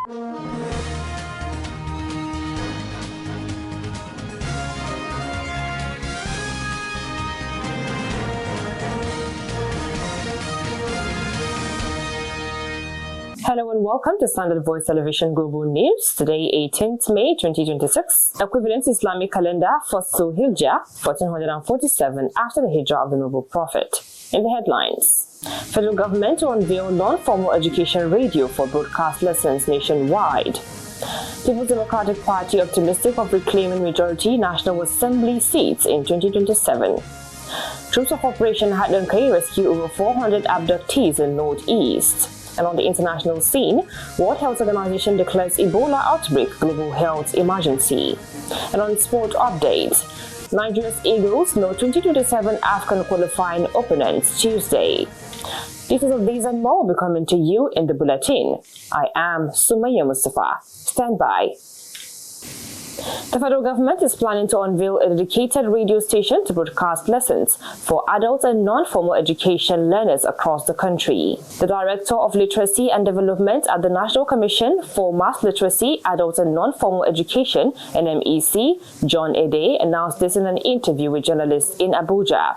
Hello and welcome to Standard Voice Television Global News. Today, 18th May 2026. Equivalent Islamic calendar for Zulhijjah 1447 after the Hijrah of the Noble Prophet. In the headlines, federal government to unveil non-formal education radio for broadcast lessons nationwide. People's Democratic Party optimistic of reclaiming majority National Assembly seats in 2027. Troops of Operation Hatlankai rescue over 400 abductees in Northeast. And on the international scene, World Health Organization declares Ebola outbreak global health emergency. And on sport updates, Nigeria's Eagles know 2027 AFCON qualifying opponents Tuesday. Details of these and more will be coming to you in the bulletin. I am Sumaya Mustafa. Stand by. The federal government is planning to unveil a dedicated radio station to broadcast lessons for adult and non-formal education learners across the country. The Director of Literacy and Development at the National Commission for Mass Literacy, Adult and Non-Formal Education, NMEC, John Ede, announced this in an interview with journalists in Abuja.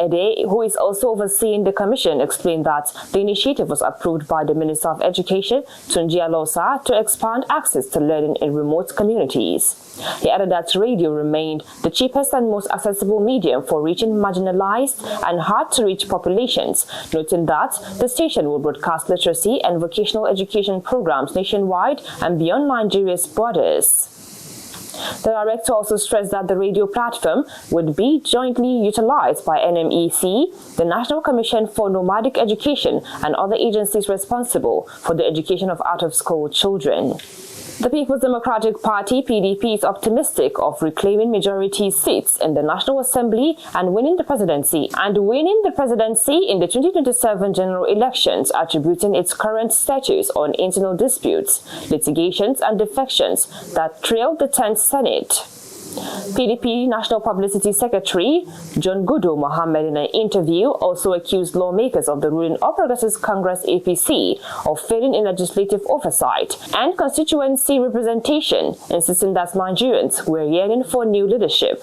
Ede, who is also overseeing the commission, explained that the initiative was approved by the Minister of Education, Tunji Alosa, to expand access to learning in remote communities. He added that radio remained the cheapest and most accessible medium for reaching marginalized and hard-to-reach populations, noting that the station will broadcast literacy and vocational education programs nationwide and beyond Nigeria's borders. The director also stressed that the radio platform would be jointly utilized by NMEC, the National Commission for Nomadic Education, and other agencies responsible for the education of out-of-school children. The People's Democratic Party, PDP, is optimistic of reclaiming majority seats in the National Assembly and winning the presidency in the 2027 general elections, attributing its current status on internal disputes, litigations, and defections that trailed the 10th Senate. PDP National Publicity Secretary John Gudo Mohammed, in an interview, also accused lawmakers of the ruling All Progressives Congress APC of failing in legislative oversight and constituency representation, insisting that Nigerians were yearning for new leadership.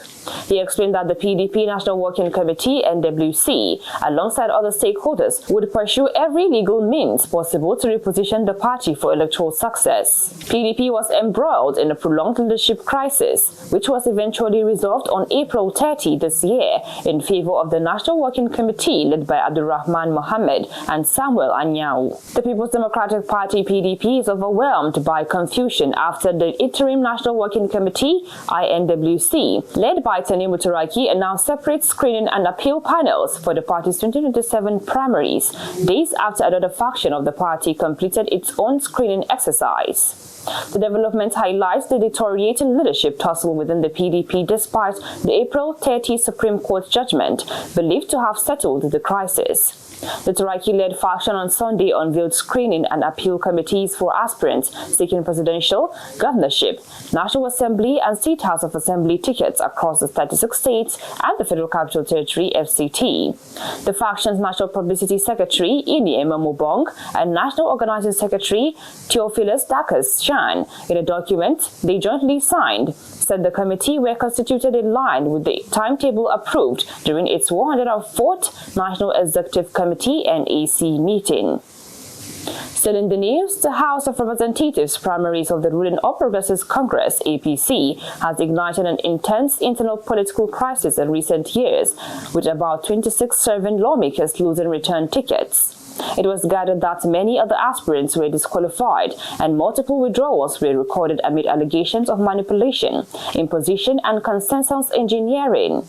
He explained that the PDP National Working Committee (NWC), alongside other stakeholders, would pursue every legal means possible to reposition the party for electoral success. PDP was embroiled in a prolonged leadership crisis, which was eventually resolved on April 30 this year in favor of the National Working Committee led by Abdulrahman Mohammed and Samuel Anyau. The People's Democratic Party (PDP) is overwhelmed by confusion after the Interim National Working Committee (INWC), led by Tani Mutaraki, announced separate screening and appeal panels for the party's 2027 primaries, days after another faction of the party completed its own screening exercise. The development highlights the deteriorating leadership tussle within the PDP despite the April 30 Supreme Court judgment believed to have settled the crisis. The Turaki-led faction on Sunday unveiled screening and appeal committees for aspirants seeking presidential, governorship, National Assembly and State House of Assembly tickets across the 36 states and the Federal Capital Territory (FCT). The faction's National Publicity Secretary, Ini Emamobong, and National Organizing Secretary, Theophilus Dakas Shan, in a document they jointly signed, said the committee were constituted in line with the timetable approved during its 104th National Executive Committee (NAC) meeting. Still in the news, the House of Representatives primaries of the ruling All Progressives Congress (APC) has ignited an intense internal political crisis in recent years, with about 26 serving lawmakers losing return tickets. It was gathered that many other aspirants were disqualified and multiple withdrawals were recorded amid allegations of manipulation, imposition, and consensus engineering.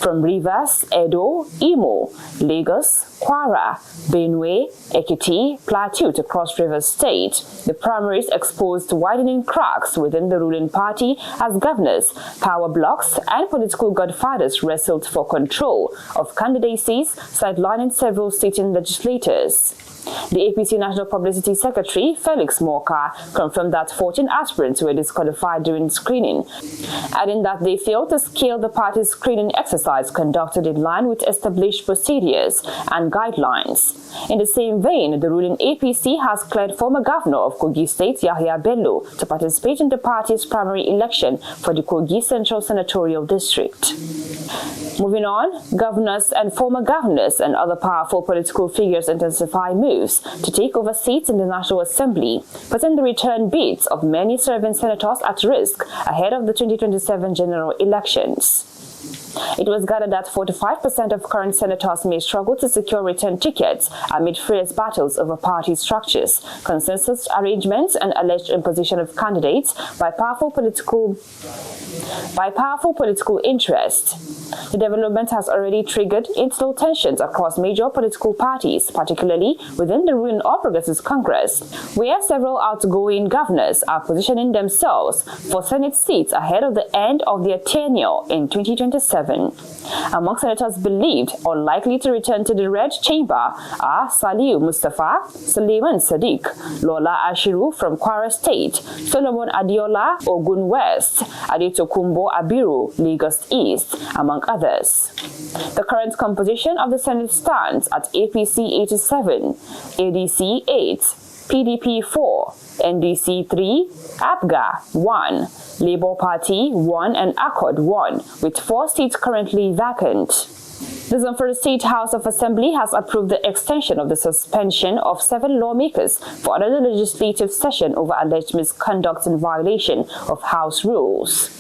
From Rivers, Edo, Imo, Lagos, Kwara, Benue, Ekiti, Plateau to Cross River State, the primaries exposed widening cracks within the ruling party as governors, power blocks, and political godfathers wrestled for control of candidacies, sidelining several sitting legislators. The APC National Publicity Secretary, Felix Morka, confirmed that 14 aspirants were disqualified during screening, adding that they failed to scale the party's screening exercise conducted in line with established procedures and guidelines. In the same vein, the ruling APC has cleared former governor of Kogi State, Yahya Bello, to participate in the party's primary election for the Kogi Central Senatorial District. Moving on, governors and former governors and other powerful political figures intensify moves to take over seats in the National Assembly, putting the return bids of many serving senators at risk ahead of the 2027 general elections. It was gathered that 45% of current senators may struggle to secure return tickets amid fierce battles over party structures, consensus arrangements, and alleged imposition of candidates by powerful political interests. The development has already triggered internal tensions across major political parties, particularly within the ruling All Progressives Congress, where several outgoing governors are positioning themselves for Senate seats ahead of the end of their tenure in 2027. Among senators believed unlikely to return to the Red Chamber are Saliu Mustafa, Suleiman Sadiq, Lola Ashiru from Kwara State, Solomon Adiola, Ogun West, Adetokumbo Abiru, Lagos East, among others. The current composition of the Senate stands at APC 87, ADC 8, PDP 4, NDC 3, APGA 1, Labour Party 1 and Accord 1, with 4 seats currently vacant. The Zamfara State House of Assembly has approved the extension of the suspension of 7 lawmakers for another legislative session over alleged misconduct and violation of House rules.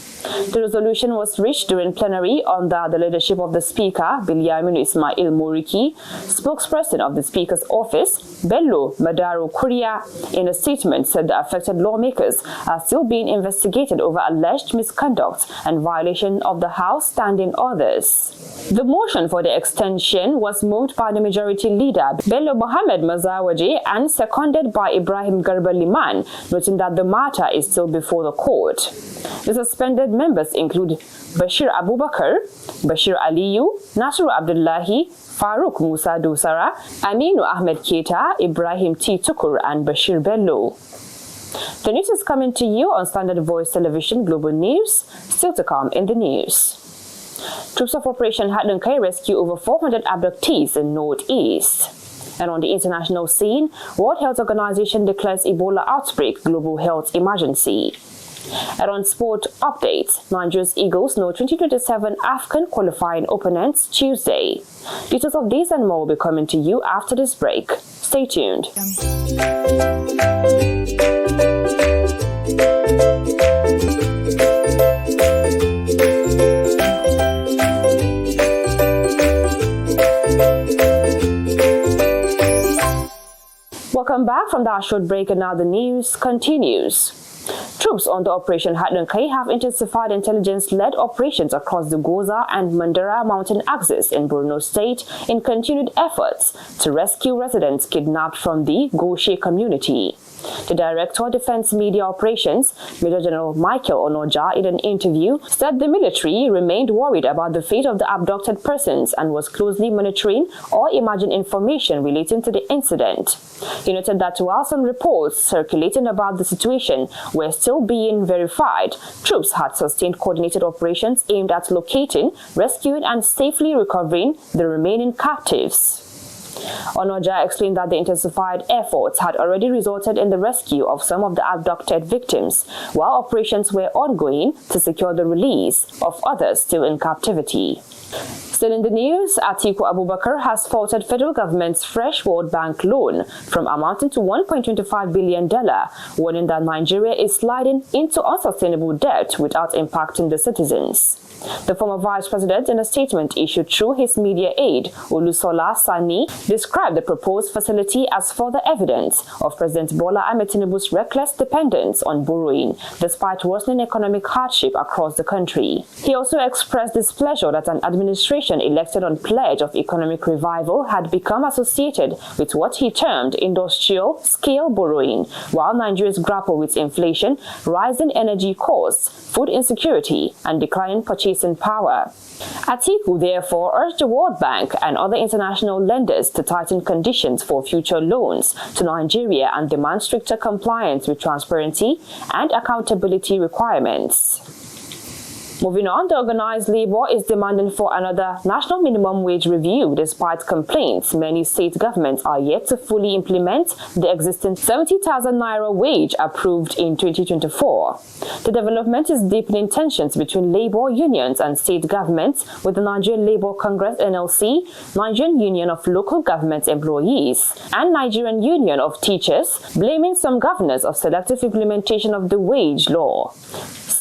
The resolution was reached during plenary under the leadership of the Speaker, Bilyaminu Ismail Moriki. Spokesperson of the Speaker's office, Bello Madaro Kuria, in a statement said the affected lawmakers are still being investigated over alleged misconduct and violation of the House standing orders. The motion for the extension was moved by the Majority Leader, Bello Mohamed Mazawaje, and seconded by Ibrahim Garba Liman, noting that the matter is still before the court. The suspended members include Bashir Abubakar, Bashir Aliyu, Nasiru Abdullahi, Farooq Musa Dosara, Aminu Ahmed Keita, Ibrahim T. Tukur, and Bashir Bello. The news is coming to you on Standard Voice Television Global News. Still to come in the news. Troops of Operation Hadunkai rescue over 400 abductees in Northeast. And on the international scene, World Health Organization declares Ebola outbreak global health emergency. And on sport updates, Nigeria's Eagles know 2027 AFCON qualifying opponents Tuesday. Details of these and more will be coming to you after this break. Stay tuned. Welcome back from that short break, and now the news continues. Troops under Operation Hadunkai have intensified intelligence-led operations across the Goza and Mandara mountain axis in Borno State in continued efforts to rescue residents kidnapped from the Goshe community. The Director of Defense Media Operations, Major General Michael Onoja, in an interview, said the military remained worried about the fate of the abducted persons and was closely monitoring all emerging information relating to the incident. He noted that while some reports circulating about the situation were still being verified, troops had sustained coordinated operations aimed at locating, rescuing, and safely recovering the remaining captives. Onoja explained that the intensified efforts had already resulted in the rescue of some of the abducted victims, while operations were ongoing to secure the release of others still in captivity. Still in the news, Atiku Abubakar has faulted federal government's fresh World Bank loan from amounting to $1.25 billion, warning that Nigeria is sliding into unsustainable debt without impacting the citizens. The former vice president, in a statement issued through his media aide, Olusola Sani, described the proposed facility as further evidence of President Bola Ahmed Tinubu's reckless dependence on borrowing, despite worsening economic hardship across the country. He also expressed displeasure that an administration elected on pledge of economic revival had become associated with what he termed industrial-scale borrowing, while Nigerians grapple with inflation, rising energy costs, food insecurity, and declining purchasing power. Atiku therefore urged the World Bank and other international lenders proposed to tighten conditions for future loans to Nigeria and demand stricter compliance with transparency and accountability requirements. Moving on, the organized labor is demanding for another national minimum wage review despite complaints many state governments are yet to fully implement the existing 70,000 naira wage approved in 2024. The development is deepening tensions between labor unions and state governments, with the Nigerian Labour Congress NLC, Nigerian Union of Local Government Employees, and Nigerian Union of Teachers blaming some governors of selective implementation of the wage law.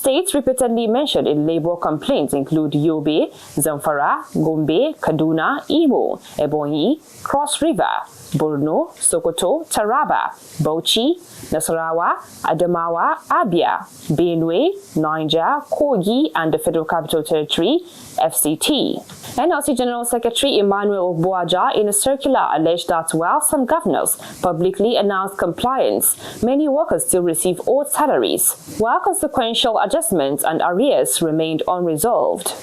States repeatedly mentioned in labor complaints include Yobe, Zamfara, Gombe, Kaduna, Imo, Ebonyi, Cross River, Borno, Sokoto, Taraba, Bauchi, Nasarawa, Adamawa, Abia, Benue, Niger, Kogi, and the Federal Capital Territory, FCT. NLC General Secretary Emmanuel Ogbuaja in a circular alleged that while some governors publicly announced compliance, many workers still receive old salaries, while consequential adjustments and arrears remained unresolved.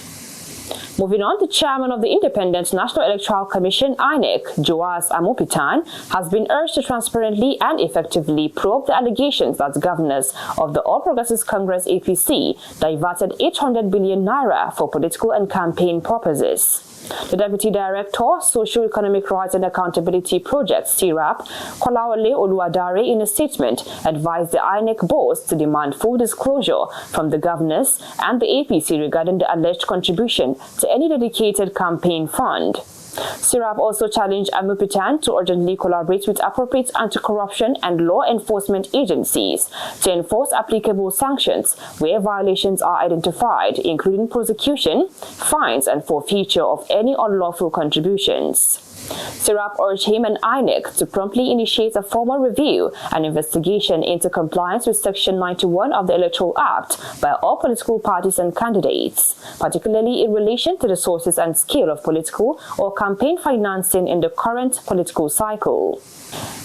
Moving on, the chairman of the Independent National Electoral Commission, INEC, Joas Amopitan, has been urged to transparently and effectively probe the allegations that governors of the All Progressives Congress APC diverted 800 billion naira for political and campaign purposes. The Deputy Director, Socio-Economic Rights and Accountability Project, STIRAP, Kolawole Oluwadare, in a statement, advised the INEC boards to demand full disclosure from the governors and the APC regarding the alleged contribution to any dedicated campaign fund. STIRAP also challenged Amopitan to urgently collaborate with appropriate anti-corruption and law enforcement agencies to enforce applicable sanctions where violations are identified, including prosecution, fines, and forfeiture of any unlawful contributions. STIRAP urged him and INEC to promptly initiate a formal review and investigation into compliance with Section 91 of the Electoral Act by all political parties and candidates, particularly in relation to the sources and scale of political or campaign financing in the current political cycle.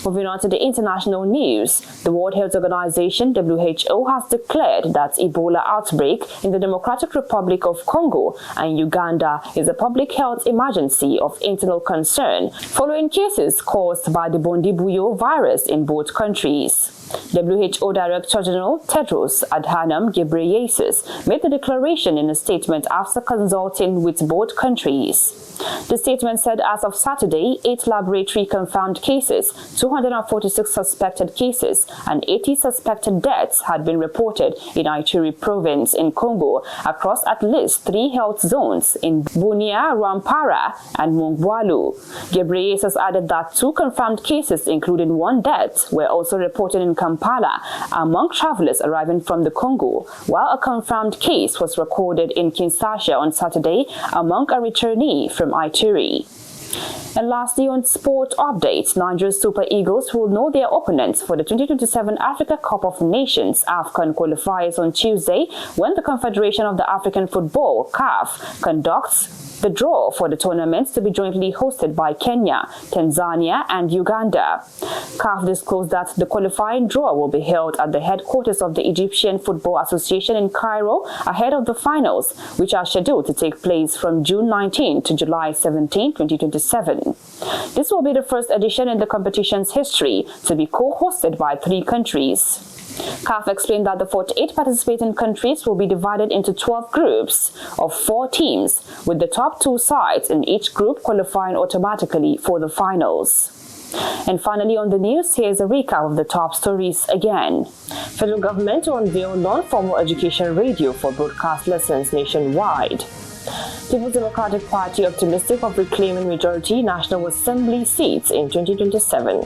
Moving on to the international news, the World Health Organization (WHO) has declared that Ebola outbreak in the Democratic Republic of Congo and Uganda is a public health emergency of internal concern following cases caused by the Bundibugyo virus in both countries. WHO Director General Tedros Adhanom Ghebreyesus made the declaration in a statement after consulting with both countries. The statement said as of Saturday, 8 laboratory-confirmed cases, 246 suspected cases, and 80 suspected deaths had been reported in Ituri province in Congo across at least 3 health zones in Bunia, Rwampara, and Mungwalu. Ghebreyesus added that 2 confirmed cases, including 1 death, were also reported in Kampala among travelers arriving from the Congo, while a confirmed case was recorded in Kinshasa on Saturday among a returnee from Ituri. And lastly, on sport updates, Nigeria's Super Eagles will know their opponents for the 2027 Africa Cup of Nations AFCON qualifiers on Tuesday when the Confederation of the African Football, CAF, conducts the draw for the tournaments to be jointly hosted by Kenya, Tanzania, and Uganda. CAF disclosed that the qualifying draw will be held at the headquarters of the Egyptian Football Association in Cairo ahead of the finals, which are scheduled to take place from June 19 to July 17, 2027. This will be the first edition in the competition's history to be co-hosted by 3 countries. CAF explained that the 48 participating countries will be divided into 12 groups of 4 teams, with the top 2 sides in each group qualifying automatically for the finals. And finally on the news, here's a recap of the top stories again. Federal government to unveil non-formal education radio for broadcast lessons nationwide. People's Democratic Party optimistic of reclaiming majority National Assembly seats in 2027.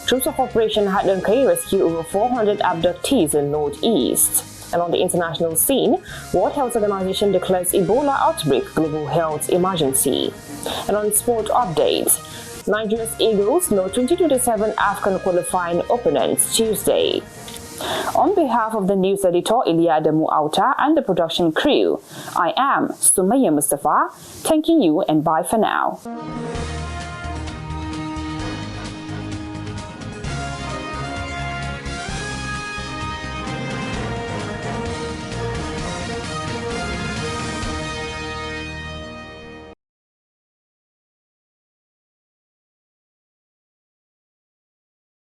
Troops of Operation Hadlankai rescue over 400 abductees in Northeast. And on the international scene, World Health Organization declares Ebola outbreak global health emergency. And on sport updates, Nigeria's Eagles know 2027 AFCON qualifying opponents Tuesday. On behalf of the news editor Iliadamu Auta and the production crew, I am Sumaya Mustafa, thanking you and bye for now.